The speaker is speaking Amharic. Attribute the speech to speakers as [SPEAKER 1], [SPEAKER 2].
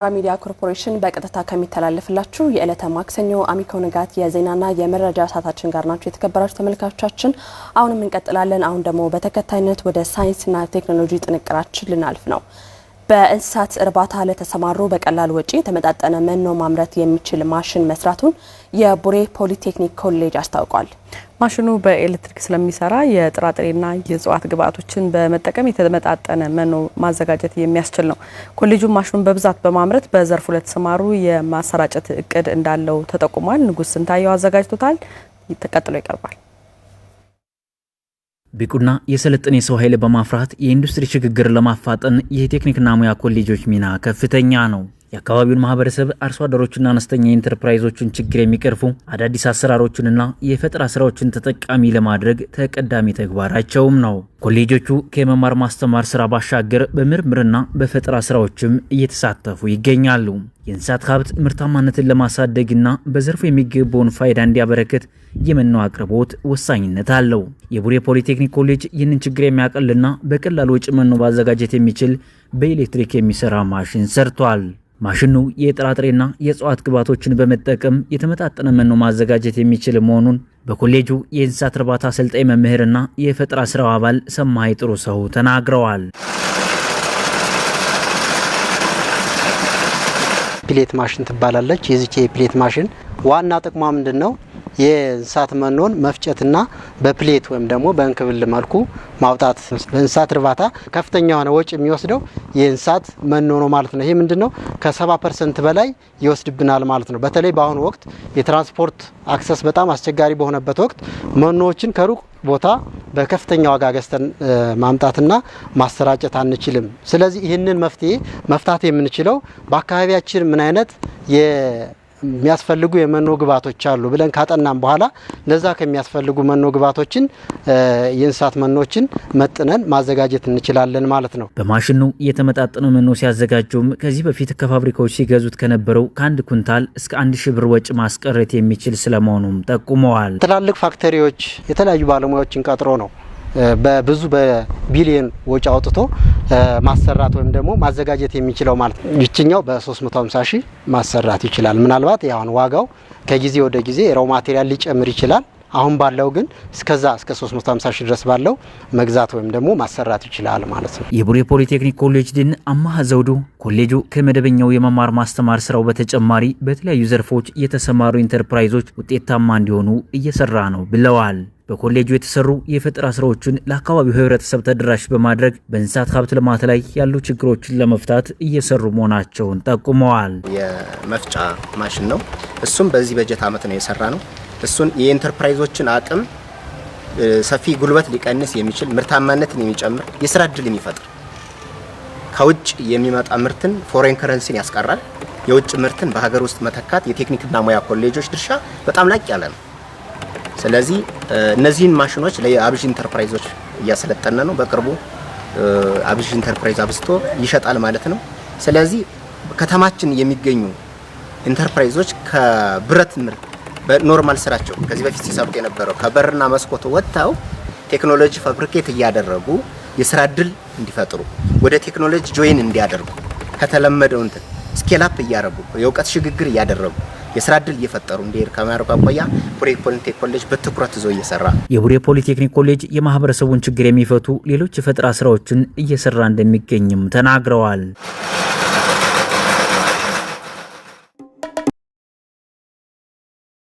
[SPEAKER 1] ሚዲያ ኮርፖሬሽን በቀጥታ ከሚተላለፍላችሁ የዕለተ ማክሰኞ አሚኮ ንጋት የዜናና የመረጃ ሰዓታችን ጋር ናችሁ የተከበራችሁ ተመልካቾቻችን። አሁንም እንቀጥላለን። አሁን ደግሞ በተከታይነት ወደ ሳይንስና ቴክኖሎጂ ጥንቅራችን ልናልፍ ነው። በእንስሳት እርባታ ለተሰማሩ በቀላል ወጪ ተመጣጣነ መኖ ማምረት የሚችል ማሽን መስራቱን የቡሬ ፖሊቴክኒክ ኮሌጅ አስታውቋል።
[SPEAKER 2] ማሽኑ በኤሌክትሪክ ስለሚሰራ የጥራጥሬና የእጽዋት ግብአቶችን በመጠቀም የተመጣጠነ መኖ ማዘጋጀት የሚያስችል ነው። ኮሌጁ ማሽኑን በብዛት በማምረት በዘርፉ ለተሰማሩ የማሰራጨት እቅድ እንዳለው ተጠቁሟል። ንጉስ ስንታየው አዘጋጅቶታል። ተቀጥሎ ይቀርባል።
[SPEAKER 3] ቢቁና የሰለጠነ የሰው ኃይል በማፍራት የኢንዱስትሪ ሽግግር ለማፋጠን የቴክኒክና ሙያ ኮሌጆች ሚና ከፍተኛ ነው። የአካባቢውን ማህበረሰብ አርሶ አደሮችና አነስተኛ ኢንተርፕራይዞችን ችግር የሚቀርፉ አዳዲስ አሰራሮችንና የፈጠራ ስራዎችን ተጠቃሚ ለማድረግ ተቀዳሚ ተግባራቸውም ነው። ኮሌጆቹ ከመማር ማስተማር ስራ ባሻገር በምርምርና በፈጠራ ስራዎችም እየተሳተፉ ይገኛሉ። የእንስሳት ሀብት ምርታማነትን ለማሳደግና በዘርፉ የሚገባውን ፋይዳ እንዲያበረክት የመኖ አቅርቦት ወሳኝነት አለው። የቡሬ ፖሊቴክኒክ ኮሌጅ ይህንን ችግር የሚያቀልና በቀላል ወጪ መኖ ማዘጋጀት የሚችል በኤሌክትሪክ የሚሰራ ማሽን ሰርቷል። ማሽኑ የጥራጥሬና የእጽዋት ግብዓቶችን በመጠቀም የተመጣጠነ መኖ ማዘጋጀት የሚችል መሆኑን በኮሌጁ የእንስሳት እርባታ አሰልጣኝ መምህርና የፈጠራ ስራው አባል ሰማይ ጥሩ ሰው ተናግረዋል።
[SPEAKER 4] ፕሌት ማሽን ትባላለች። የዚች ፕሌት ማሽን ዋና ጥቅሟ ምንድነው? የእንስሳት መኖን መፍጨትና በፕሌት ወይም ደግሞ በእንክብል መልኩ ማውጣት። በእንስሳት እርባታ ከፍተኛ የሆነ ወጪ የሚወስደው የእንስሳት መኖ ነው ማለት ነው። ይሄ ምንድነው? ከ70% በላይ ይወስድብናል ማለት ነው። በተለይ በአሁኑ ወቅት የትራንስፖርት አክሰስ በጣም አስቸጋሪ በሆነበት ወቅት መኖዎችን ከሩቅ ቦታ በከፍተኛ ዋጋ ገዝተን ማምጣትና ማሰራጨት አንችልም። ስለዚህ ይህንን መፍታት የምንችለው በአካባቢያችን ምን አይነት የሚያስፈልጉ የመኖ ግብዓቶች አሉ ብለን ካጠናም በኋላ ለዛ ከሚያስፈልጉ መኖ ግብዓቶችን የእንስሳት መኖችን መጥነን ማዘጋጀት እንችላለን ማለት ነው።
[SPEAKER 3] በማሽኑ የተመጣጠነ መኖ ሲያዘጋጁም ከዚህ በፊት ከፋብሪካዎች ሲገዙት ከነበረው ከ1 ኩንታል እስከ 1000 ብር ወጪ ማስቀረት የሚችል ስለመሆኑም ጠቁመዋል።
[SPEAKER 4] ትላልቅ ፋክተሪዎች የተለያዩ ባለሙያዎችን ቀጥሮ ነው በብዙ በቢሊየን ወጪ አውጥቶ ማሰራት ወይም ደግሞ ማዘጋጀት የሚችለው ማለት ነው። ይችኛው በ350 ሺህ ማሰራት ይችላል። ምናልባት ያውን ዋጋው ከጊዜ ወደ ጊዜ ራው ማቴሪያል ሊጨምር ይችላል። አሁን ባለው ግን እስከ 350 ሺህ ድረስ ባለው መግዛት ወይም ደግሞ ማሰራት ይችላል ማለት ነው።
[SPEAKER 3] የቡሬ ፖሊቴክኒክ ኮሌጅ ዲን አማሃ ዘውዱ ኮሌጁ ከመደበኛው የመማር ማስተማር ስራው በተጨማሪ በተለያዩ ዘርፎች የተሰማሩ ኢንተርፕራይዞች ውጤታማ እንዲሆኑ እየሰራ ነው ብለዋል። በኮሌጁ የተሰሩ የፈጠራ ስራዎችን ለአካባቢው ህብረተሰብ ተደራሽ በማድረግ በእንስሳት ሀብት ልማት ላይ ያሉ ችግሮችን ለመፍታት እየሰሩ መሆናቸውን ጠቁመዋል።
[SPEAKER 5] የመፍጫ ማሽን ነው። እሱም በዚህ በጀት ዓመት ነው የሰራ ነው። እሱን የኢንተርፕራይዞችን አቅም ሰፊ ጉልበት ሊቀንስ የሚችል ምርታማነትን የሚጨምር የስራ እድል የሚፈጥር ከውጭ የሚመጣ ምርትን ፎሬን ከረንሲን ያስቀራል። የውጭ ምርትን በሀገር ውስጥ መተካት የቴክኒክና ሙያ ኮሌጆች ድርሻ በጣም ላቅ ያለ ነው። ስለዚህ እነዚህን ማሽኖች ለአብዥ ኢንተርፕራይዞች እያሰለጠነ ነው። በቅርቡ አብዥ ኢንተርፕራይዝ አብስቶ ይሸጣል ማለት ነው። ስለዚህ ከተማችን የሚገኙ ኢንተርፕራይዞች ከብረት ምርት በኖርማል ስራቸው ከዚህ በፊት ሲሰሩት የነበረው ከበርና መስኮት ወጥተው ቴክኖሎጂ ፋብሪኬት እያደረጉ የስራ እድል እንዲፈጥሩ ወደ ቴክኖሎጂ ጆይን እንዲያደርጉ ከተለመደው ስኬል አፕ እያደረጉ የእውቀት ሽግግር እያደረጉ የስራ እድል እየፈጠሩ እንዲሄድ ከማድረግ አኳያ ቡሬ ፖሊቴክኒክ ኮሌጅ በትኩረት ይዞ እየሰራ
[SPEAKER 3] የቡሬ ፖሊቴክኒክ ኮሌጅ የማህበረሰቡን ችግር የሚፈቱ ሌሎች የፈጠራ ስራዎችን እየሰራ እንደሚገኝም ተናግረዋል።